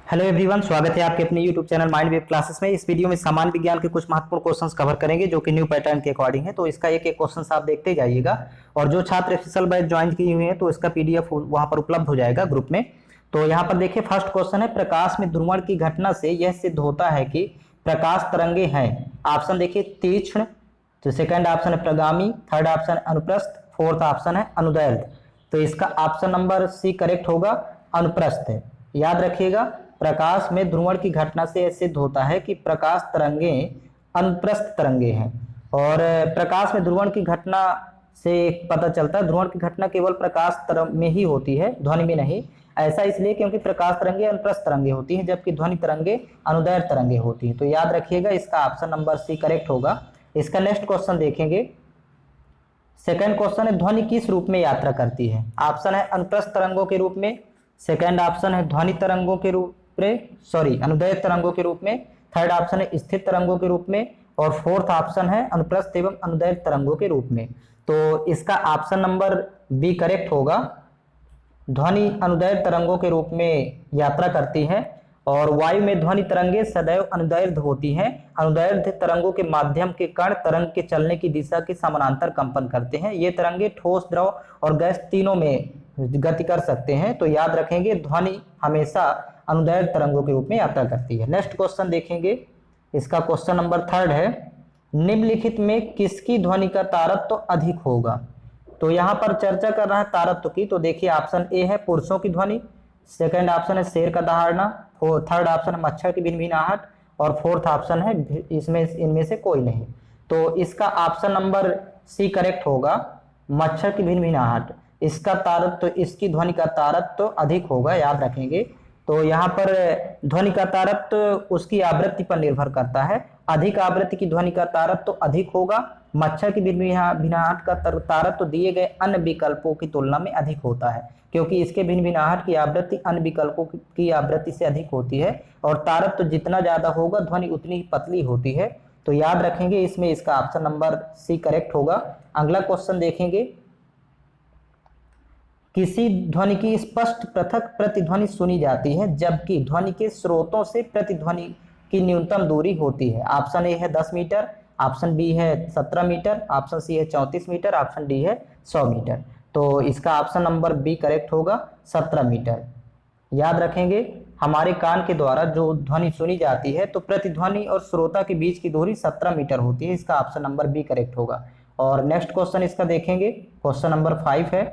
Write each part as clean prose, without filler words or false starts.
Hello everyone, स्वागत है आपके अपने YouTube channel mind wave classes में। इस वीडियो में सामान्य विज्ञान के कुछ महत्वपूर्ण क्वेश्चंस कवर करेंगे जो कि न्यू पैटर्न के अकॉर्डिंग है। तो इसका एक एक क्वेश्चंस आप देखते जाइएगा और जो छात्र ऑफिशियल बैच ज्वाइन किए हुए हैं तो इसका पीडीएफ वहां पर उपलब्ध हो जाएगा ग्रुप में। तो यहाँ पर देखिए, फर्स्ट क्वेश्चन है, प्रकाश में ध्रुवण की घटना से यह सिद्ध होता है कि प्रकाश तरंगे हैं। ऑप्शन देखिए, तीक्ष्ण, तो सेकंड ऑप्शन है प्रगामी, थर्ड ऑप्शन है अनुप्रस्थ, फोर्थ ऑप्शन है अनुदैर्ध्य। तो इसका ऑप्शन नंबर सी करेक्ट होगा, अनुप्रस्थ है। याद रखिएगा, प्रकाश में ध्रुवण की घटना से सिद्ध होता है कि प्रकाश तरंगे अनुप्रस्थ तरंगे हैं। और प्रकाश में ध्रुवण की घटना से पता चलता है ध्रुवण की घटना केवल प्रकाश तरंग में ही होती है, ध्वनि में नहीं। ऐसा इसलिए क्योंकि प्रकाश तरंगे अनुप्रस्थ तरंगे होती हैं जबकि ध्वनि तरंगे अनुदैर्ध्य तरंगे होती हैं। तो याद रखिएगा, इसका ऑप्शन नंबर सी करेक्ट होगा। इसका नेक्स्ट क्वेश्चन देखेंगे। सेकंड क्वेश्चन है, ध्वनि किस रूप में यात्रा करती है? ऑप्शन है अनुप्रस्थ तरंगों के रूप में, सेकंड ऑप्शन है ध्वनि तरंगों के रूप में, अनुदैर्ध्य तरंगों के रूप में, थर्ड ऑप्शन है स्थिर तरंगों के रूप में, और फोर्थ ऑप्शन है अनुप्रस्थ एवं अनुदैर्ध्य तरंगों के रूप में। तो इसका ऑप्शन नंबर बी करेक्ट होगा। ध्वनि अनुदैर्ध्य तरंगों के रूप में यात्रा करती है और वायु में ध्वनि तरंगे सदैव अनुदैर्ध्य होती हैं। अनुदैर्ध्य तरंगों के माध्यम के कण तरंग के चलने की दिशा के समानांतर कंपन करते हैं। ये तरंगे ठोस, द्रव और गैस तीनों में गति कर सकते हैं। तो याद रखेंगे, ध्वनि हमेशा अनुदैर्ध्य तरंगों के रूप में यात्रा करती है। नेक्स्ट क्वेश्चन देखेंगे। इसका क्वेश्चन नंबर थर्ड है, निम्नलिखित में किसकी ध्वनि का तारतत्व तो अधिक होगा? तो यहाँ पर चर्चा कर रहा है तारतत्व की। तो देखिए, ऑप्शन ए है पुरुषों की ध्वनि, सेकंड ऑप्शन है शेर का दहाड़ना, थर्ड ऑप्शन है मच्छर की भिनभिनाहट, और फोर्थ ऑप्शन है इनमें से कोई नहीं। तो इसका ऑप्शन नंबर सी करेक्ट होगा, मच्छर की भिनभिनाहट। इसका तारतत्व, इसकी ध्वनि का तारतत्व अधिक होगा, याद रखेंगे। तो यहाँ पर ध्वनि का तारतत्व उसकी आवृत्ति पर निर्भर करता है। अधिक आवृत्ति की ध्वनि का तारतत्व आवृत्ति तो होगा। मच्छर की भिनभिनाहट का तारतत्व दिए गए अन्य विकल्पों की तुलना में अधिक होता है क्योंकि इसके भिनभिनाहट की आवृत्ति अन्य विकल्पों की आवृत्ति से अधिक होती है और तारतत्व जितना ज्यादा होगा ध्वनि उतनी ही पतली होती है। तो याद रखेंगे, इसमें इसका ऑप्शन नंबर सी करेक्ट होगा। अगला क्वेश्चन देखेंगे। किसी ध्वनि की स्पष्ट पृथक प्रतिध्वनि सुनी जाती है जबकि ध्वनि के स्रोतों से प्रतिध्वनि की न्यूनतम दूरी होती है। ऑप्शन ए है 10 मीटर, ऑप्शन बी है 17 मीटर, ऑप्शन सी है 34 मीटर, ऑप्शन डी है 100 मीटर। तो इसका ऑप्शन नंबर बी करेक्ट होगा, 17 मीटर। याद रखेंगे, हमारे कान के द्वारा जो ध्वनि सुनी जाती है तो प्रतिध्वनि और श्रोता के बीच की दूरी 17 मीटर होती है। इसका ऑप्शन नंबर बी करेक्ट होगा। और नेक्स्ट क्वेश्चन इसका देखेंगे। क्वेश्चन नंबर 5 है,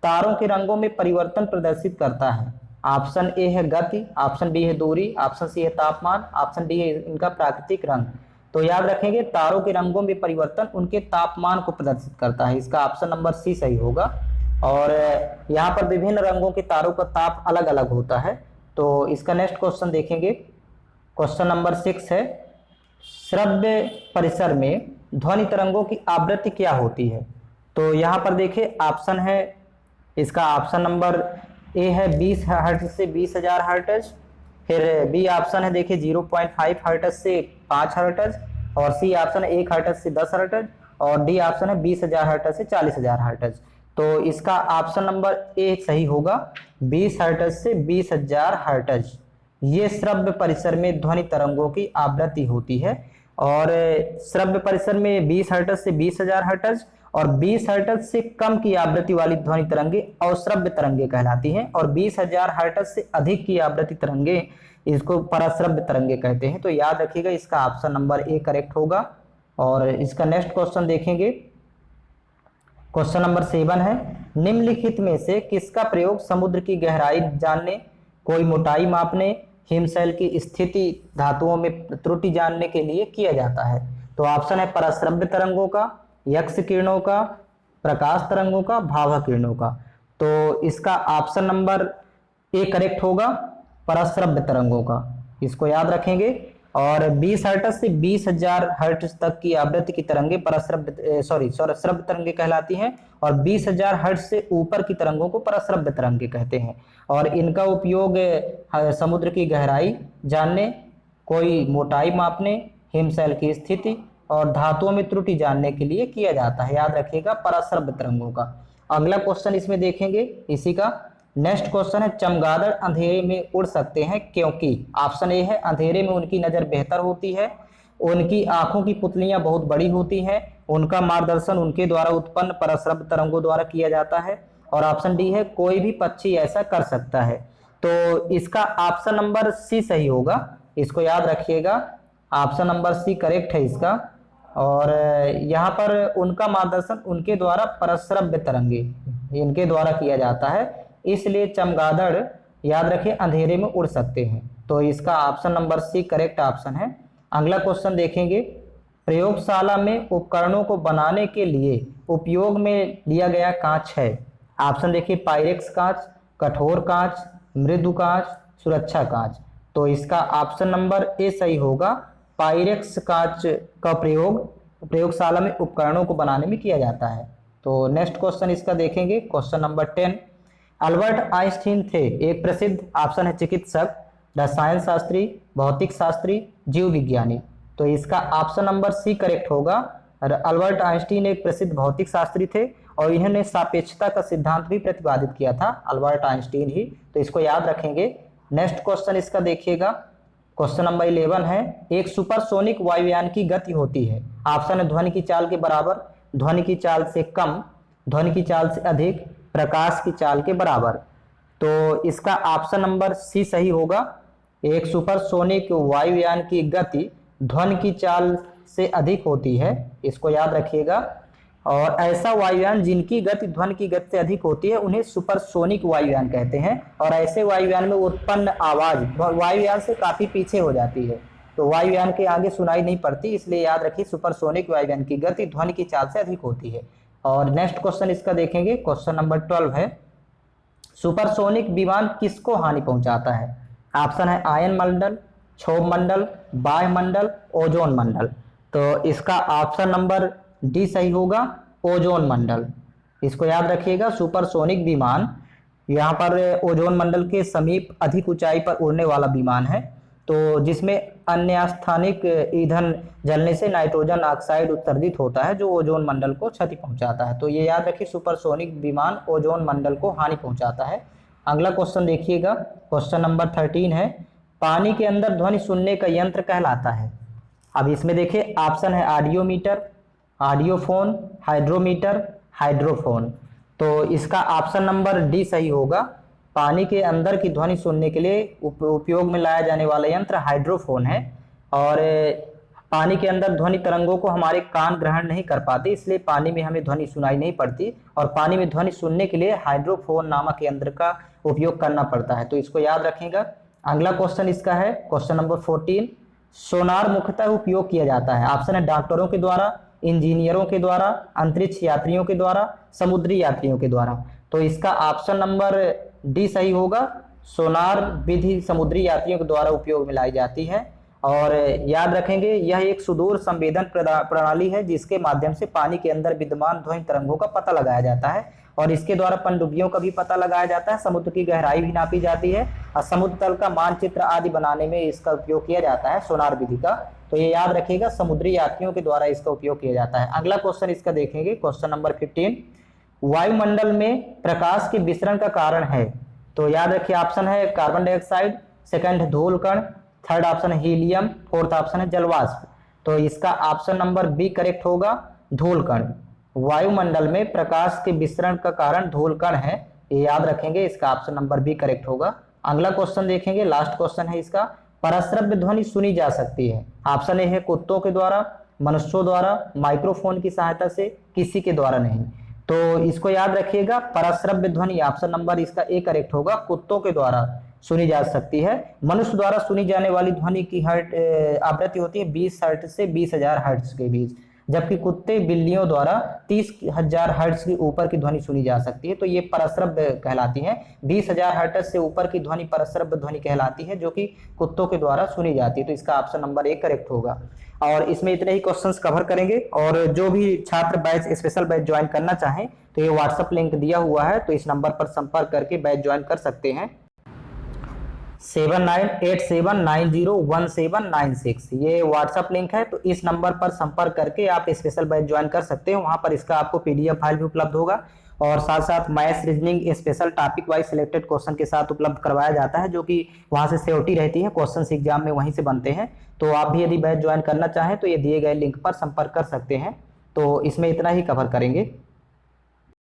तारों के रंगों में परिवर्तन प्रदर्शित करता है। ऑप्शन ए है गति, ऑप्शन बी है दूरी, ऑप्शन सी है तापमान, ऑप्शन डी है इनका प्राकृतिक रंग। तो याद रखेंगे, तारों के रंगों में परिवर्तन उनके तापमान को प्रदर्शित करता है। इसका ऑप्शन नंबर सी सही होगा। और यहाँ पर विभिन्न रंगों के तारों का ताप अलग अलग होता है। तो इसका नेक्स्ट क्वेश्चन देखेंगे। क्वेश्चन नंबर 6 है, श्रव्य परिसर में ध्वनि तरंगों की आवृत्ति क्या होती है? तो यहाँ पर देखिए, ऑप्शन है, इसका ऑप्शन नंबर ए है 20 हर्ट्ज से 20,000 हर्ट्ज, फिर बी ऑप्शन है देखिए 0.5 हर्ट्ज से 5 हर्ट्ज, और सी ऑप्शन है 1 हर्ट्ज से 10 हर्ट्ज, और डी ऑप्शन है 20,000 हर्ट्ज से 40,000 हर्ट्ज। तो इसका ऑप्शन नंबर ए सही होगा, 20 हर्ट्ज से 20,000 हर्ट्ज। ये श्रव्य परिसर में ध्वनि तरंगों की आवृत्ति होती है। और श्रव्य परिसर में 20 हर्ट्ज से 20,000 हर्ट्ज और 20 हर्ट्ज से कम की आवृत्ति वाली ध्वनि तरंगे अश्रव्य तरंगे कहलाती हैं, और 20,000 हर्ट्ज से अधिक की आवृत्ति तरंगे इसको पराश्रव्य तरंगे कहते हैं। तो याद रखिएगा, इसका ऑप्शन नंबर ए करेक्ट होगा। और इसका नेक्स्ट क्वेश्चन देखेंगे। क्वेश्चन नंबर 7 है, निम्नलिखित में से किसका प्रयोग समुद्र की गहराई जानने, कोई मोटाई मापने, हिमशैल की स्थिति, धातुओं में त्रुटि जानने के लिए किया जाता है? तो ऑप्शन है पराश्रव्य तरंगों का, यक्ष किरणों का, प्रकाश तरंगों का, भाभा किरणों का। तो इसका ऑप्शन नंबर ए करेक्ट होगा, पराश्रव्य तरंगों का। इसको याद रखेंगे। और 20 हर्ट्ज से 20,000 हर्ट्ज तक की आवृत्ति की तरंगे श्रव्य तरंगे कहलाती हैं, और 20,000 हर्ट्ज से ऊपर की तरंगों को पराश्रव्य तरंगे कहते हैं। और इनका उपयोग समुद्र की गहराई जानने, कोई मोटाई मापने, हिमशैल की स्थिति और धातुओं में त्रुटि जानने के लिए किया जाता है। याद रखिएगा, पराश्रव्य तरंगों का। अगला क्वेश्चन इसमें देखेंगे इसी का, नेक्स्ट क्वेश्चन है चमगादड़ अंधेरे में उड़ सकते हैं क्योंकि। ऑप्शन ए है अंधेरे में उनकी नज़र बेहतर होती है, उनकी आंखों की पुतलियां बहुत बड़ी होती हैं, उनका मार्गदर्शन उनके द्वारा उत्पन्न परस्रव तरंगों द्वारा किया जाता है, और ऑप्शन डी है कोई भी पक्षी ऐसा कर सकता है। तो इसका ऑप्शन नंबर सी सही होगा, इसको याद रखिएगा, ऑप्शन नंबर सी करेक्ट है इसका। और यहाँ पर उनका मार्गदर्शन उनके द्वारा परस्रव्य तरंगे इनके द्वारा किया जाता है, इसलिए चमगादड़ याद रखिए अंधेरे में उड़ सकते हैं। तो इसका option number C correct option है। अगला क्वेश्चन देखेंगे, प्रयोगशाला में उपकरणों को बनाने के लिए उपयोग में लिया गया कांच है। ऑप्शन देखिए पायरेक्स कांच, कठोर कांच, मृदु कांच, सुरक्षा कांच। तो इसका ऑप्शन नंबर ए सही होगा, पायरेक्स कांच का प्रयोग प्रयोगशाला में उपकरणों को बनाने में किया जाता है। तो नेक्स्ट क्वेश्चन इसका देखेंगे, क्वेश्चन नंबर 10। अल्बर्ट आइंस्टीन थे एक प्रसिद्ध, ऑप्शन है चिकित्सक, रसायन शास्त्री, भौतिक शास्त्री, जीव विज्ञानी। तो इसका ऑप्शन नंबर सी करेक्ट होगा। अल्बर्ट आइंस्टीन एक प्रसिद्ध भौतिक शास्त्री थे और इन्होंने सापेक्षता का सिद्धांत भी प्रतिपादित किया था, अल्बर्ट आइंस्टीन ही। तो इसको याद रखेंगे। नेक्स्ट क्वेश्चन इसका देखिएगा, क्वेश्चन नंबर 11 है, एक सुपरसोनिक वायुयान की गति होती है। ऑप्शन है ध्वनि की चाल के बराबर, ध्वनि की चाल से कम, ध्वनि की चाल से अधिक, प्रकाश की चाल के बराबर। तो इसका ऑप्शन नंबर सी सही होगा, एक सुपरसोनिक वायुयान की गति ध्वनि की चाल से अधिक होती है, इसको याद रखिएगा। और ऐसा वायुयान जिनकी गति ध्वनि की गति से अधिक होती है उन्हें सुपरसोनिक वायुयान कहते हैं, और ऐसे वायुयान में उत्पन्न आवाज वायुयान से काफी पीछे हो जाती है, तो वायुयान के आगे सुनाई नहीं पड़ती, इसलिए याद रखिए सुपरसोनिक वायुयान की गति ध्वनि की चाल से अधिक होती है। और नेक्स्ट क्वेश्चन इसका देखेंगे, क्वेश्चन नंबर 12 है, सुपरसोनिक विमान किसको हानि पहुंचाता है। ऑप्शन है आयन मंडल, क्षोभ मंडल, बाह्य मंडल, ओजोन मंडल। तो इसका ऑप्शन नंबर डी सही होगा, ओजोन मंडल। इसको याद रखिएगा, सुपरसोनिक विमान यहाँ पर ओजोन मंडल के समीप अधिक ऊंचाई पर उड़ने वाला विमान है, तो जिसमें अन्यस्थानिक ईंधन जलने से नाइट्रोजन ऑक्साइड उत्सर्जित होता है जो ओजोन मंडल को क्षति पहुंचाता है। तो ये याद रखिए, सुपरसोनिक विमान ओजोन मंडल को हानि पहुंचाता है। अगला क्वेश्चन देखिएगा, क्वेश्चन नंबर 13 है, पानी के अंदर ध्वनि सुनने का यंत्र कहलाता है। अब इसमें देखिए ऑप्शन है ऑडियोमीटर, ऑडियोफोन, हाइड्रोमीटर, हाइड्रोफोन। तो इसका ऑप्शन नंबर डी सही होगा, पानी के अंदर की ध्वनि सुनने के लिए उपयोग में लाया जाने वाला यंत्र हाइड्रोफोन है। और पानी के अंदर ध्वनि तरंगों को हमारे कान ग्रहण नहीं कर पाते, इसलिए पानी में हमें ध्वनि सुनाई नहीं पड़ती, और पानी में ध्वनि सुनने के लिए हाइड्रोफोन नामक यंत्र का उपयोग करना पड़ता है। तो इसको याद रखिएगा। अगला क्वेश्चन इसका है, क्वेश्चन नंबर 14, सोनार मुख्यतः उपयोग किया जाता है। ऑप्शन है डॉक्टरों के द्वारा, इंजीनियरों के द्वारा, अंतरिक्ष यात्रियों के द्वारा, समुद्री यात्रियों के द्वारा। तो इसका ऑप्शन नंबर डी सही होगा, सोनार विधि समुद्री यात्रियों के द्वारा उपयोग में लाई जाती है। और याद रखेंगे, यह एक सुदूर संवेदन प्रणाली है जिसके माध्यम से पानी के अंदर विद्यमान ध्वनि तरंगों का पता लगाया जाता है, और इसके द्वारा पनडुब्बियों का भी पता लगाया जाता है, समुद्र की गहराई भी नापी जाती है, और समुद्र तल का मानचित्र आदि बनाने में इसका उपयोग किया जाता है सोनार विधि का। तो ये याद रखिएगा, समुद्री यात्रियों के द्वारा इसका उपयोग किया जाता है। अगला क्वेश्चन इसका देखेंगे, क्वेश्चन नंबर 15, वायुमंडल में प्रकाश के विसरण का कारण है। तो याद रखिए, ऑप्शन है कार्बन डाइऑक्साइड, सेकंड धूल कण, थर्ड ऑप्शन है हीलियम, फोर्थ ऑप्शन है जलवाष्प। तो इसका ऑप्शन नंबर बी करेक्ट होगा, धूल कण। वायुमंडल में प्रकाश के विसरण का कारण धूल कण है, ये याद रखेंगे, इसका ऑप्शन नंबर बी करेक्ट होगा। अगला क्वेश्चन देखेंगे, लास्ट क्वेश्चन है इसका, परस्रव्य ध्वनि सुनी जा सकती है। ऑप्शन ए है कुत्तों के द्वारा, मनुष्यों द्वारा, माइक्रोफोन की सहायता से, किसी के द्वारा नहीं। तो इसको याद रखिएगा, परस्रव्य ध्वनि ऑप्शन नंबर इसका ए करेक्ट होगा, कुत्तों के द्वारा सुनी जा सकती है। मनुष्य द्वारा सुनी जाने वाली ध्वनि की आवृत्ति होती है 20 हर्ट्ज से 20,000 हर्ट्ज के बीच, जबकि कुत्ते बिल्लियों द्वारा 30,000 हर्ट्ज के ऊपर की ध्वनि सुनी जा सकती है। तो ये परस्रव्य कहलाती है। 20,000 हर्ट्ज से ऊपर की ध्वनि परस्रव्य ध्वनि कहलाती है, जो कि कुत्तों के द्वारा सुनी जाती है। तो इसका ऑप्शन नंबर ए करेक्ट होगा। और इसमें इतने ही क्वेश्चंस कवर करेंगे, और जो भी छात्र बैच स्पेशल बैच ज्वाइन करना चाहें तो ये व्हाट्सएप लिंक दिया हुआ है, तो इस नंबर पर संपर्क करके बैच ज्वाइन कर सकते हैं। 7987901796 ये व्हाट्सएप लिंक है, तो इस नंबर पर संपर्क करके आप स्पेशल बैच ज्वाइन कर सकते हैं। वहां पर इसका आपको PDF फाइल भी उपलब्ध होगा, और साथ साथ maths reasoning special topic wise selected question के साथ उपलब्ध करवाया जाता है, जो कि वहाँ से सियोरिटी रहती है, क्वेश्चन एग्जाम में वहीं से बनते हैं। तो आप भी यदि बैच ज्वाइन करना चाहें तो ये दिए गए लिंक पर संपर्क कर सकते हैं। तो इसमें इतना ही कवर करेंगे।